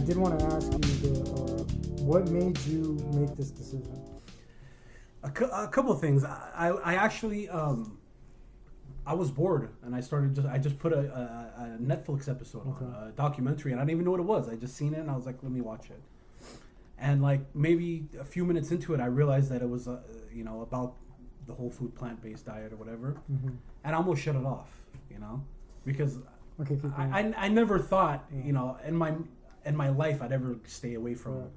did want to ask you, what made you make this decision? A couple of things. I actually I was bored, and I just put a Netflix episode on, a documentary, and I didn't even know what it was. I just seen it, and I was like, let me watch it. And like maybe a few minutes into it, I realized that it was about the whole food plant-based diet or whatever, and I almost shut it off, because I never thought in my life I'd ever stay away from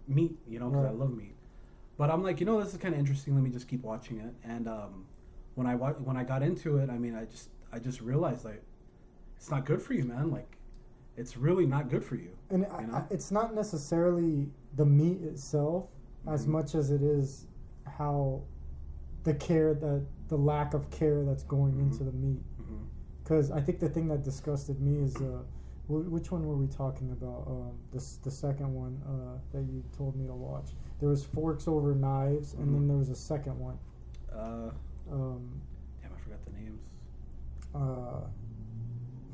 meat, because I love meat. But I'm like, this is kind of interesting. Let me just keep watching it. And when I got into it, I mean, I just realized like it's not good for you, man. Like it's really not good for you. And it's not necessarily the meat itself as much as it is how the lack of care that's going into the meat. Because I think the thing that disgusted me is which one were we talking about? The second one that you told me to watch. There was Forks Over Knives, and then there was a second one. Damn, I forgot the names.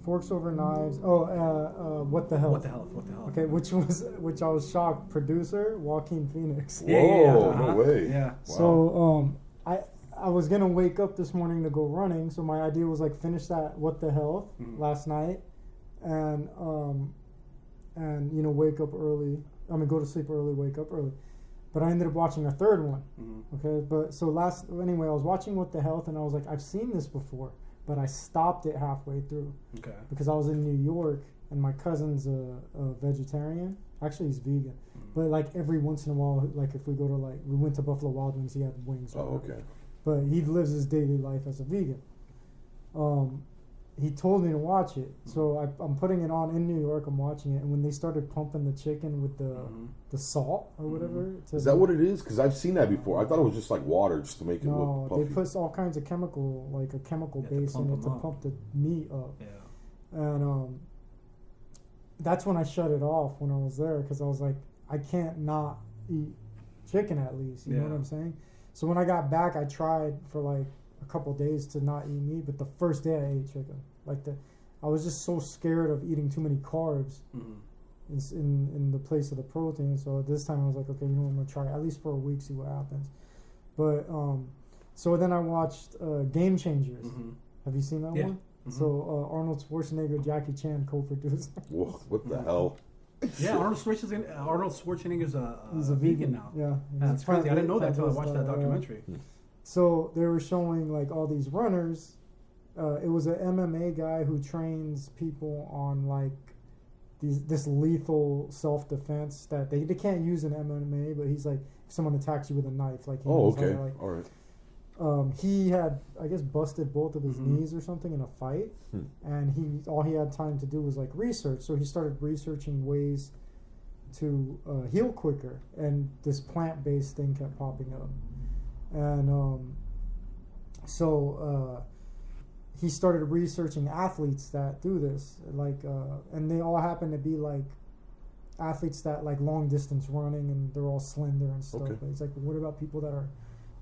Forks Over Knives. What the hell? What the hell? Okay, which I was shocked. Producer Joaquin Phoenix. Whoa, no way. Yeah. Wow. So I was gonna wake up this morning to go running. So my idea was like finish that What the Hell last night, and wake up early. I mean, go to sleep early, wake up early. But I ended up watching a third one. Okay, but so I was watching What the Health, and I was like, I've seen this before, but I stopped it halfway through. Okay. Because I was in New York, and my cousin's a vegetarian. Actually, he's vegan. But like every once in a while, like if we go to we went to Buffalo Wild Wings, he had wings. Oh, okay. But he lives his daily life as a vegan. He told me to watch it, so I'm putting it on in New York. I'm watching it, and when they started pumping the chicken with the salt or whatever, is that what it is? Because I've seen that before. I thought it was just like water, just to make it look puffy. They put all kinds of chemical, like a chemical base in it to pump the meat up. Yeah, and that's when I shut it off when I was there, because I was like, I can't not eat chicken at least. You know what I'm saying? So when I got back, I tried for like a couple of days to not eat meat, but the first day I ate chicken. I was just so scared of eating too many carbs in the place of the protein. So this time I was like, okay, I'm gonna try at least for a week, see what happens. But so then I watched Game Changers. Have you seen that one? So Arnold Schwarzenegger, Jackie Chan co-produced. Whoa, what the hell? Yeah, Arnold Schwarzenegger's he's a vegan now. Yeah, that's crazy. I didn't know that until I watched that documentary. So they were showing like all these runners. It was an MMA guy who trains people on like this lethal self-defense that they can't use in MMA, but he's like, if someone attacks you with a knife, like all right. He had, I guess, busted both of his knees or something in a fight, and all he had time to do was like research. So he started researching ways to heal quicker, and this plant-based thing kept popping up, and he started researching athletes that do this, and they all happen to be like athletes that like long distance running, and they're all slender and stuff. Okay. But he's like, what about people that are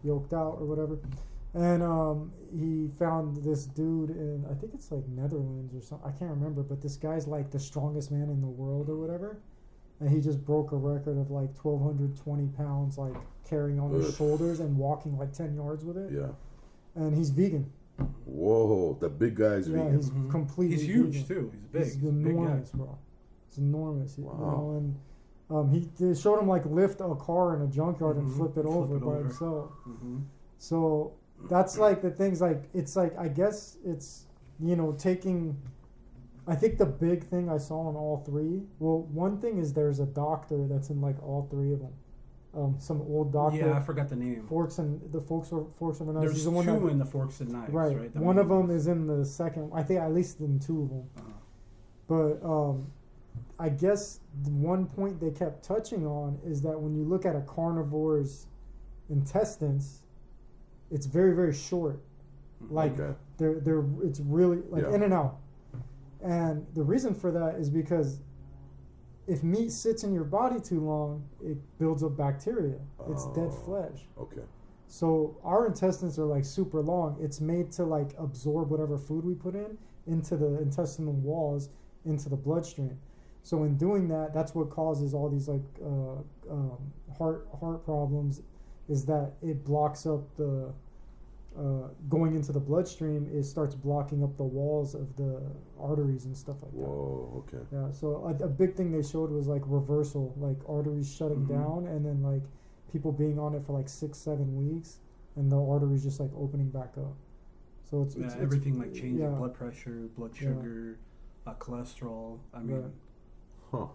yoked out or whatever? And he found this dude in, I think it's like Netherlands or something, I can't remember, but this guy's like the strongest man in the world or whatever, and he just broke a record of like 1,220 pounds, like carrying on his shoulders and walking like 10 yards with it. Yeah. And he's vegan. Whoa, the big guy's vegan. He's completely He's huge vegan. too. He's big. He's enormous, big guy. bro. It's enormous. Wow. They showed him like lift a car in a junkyard and flip it over by himself. So that's like the things, like it's like, I guess it's taking. I think the big thing I saw in all three. Well, one thing is there's a doctor that's in like all three of them. Some old doctor. Yeah, I forgot the name. Forks and Knives. There's He's two the one in the Forks and Knives, right? One of them is in the second. I think at least in two of them. But I guess the one point they kept touching on is that when you look at a carnivore's intestines, it's very, very short. Like they're it's really like in and out. And the reason for that is because if meat sits in your body too long, it builds up bacteria. It's dead flesh. Okay. So our intestines are like super long. It's made to like absorb whatever food we put into the intestinal walls, into the bloodstream. So in doing that, that's what causes all these like heart problems, is that it blocks up the going into the bloodstream. It starts blocking up the walls of the arteries and stuff like that. Whoa, okay. Yeah, so a big thing they showed was like reversal, like arteries shutting down, and then like people being on it for like 6-7 weeks, and the arteries just like opening back up. So it's everything like changing, yeah. blood pressure, blood sugar, cholesterol. I mean, huh?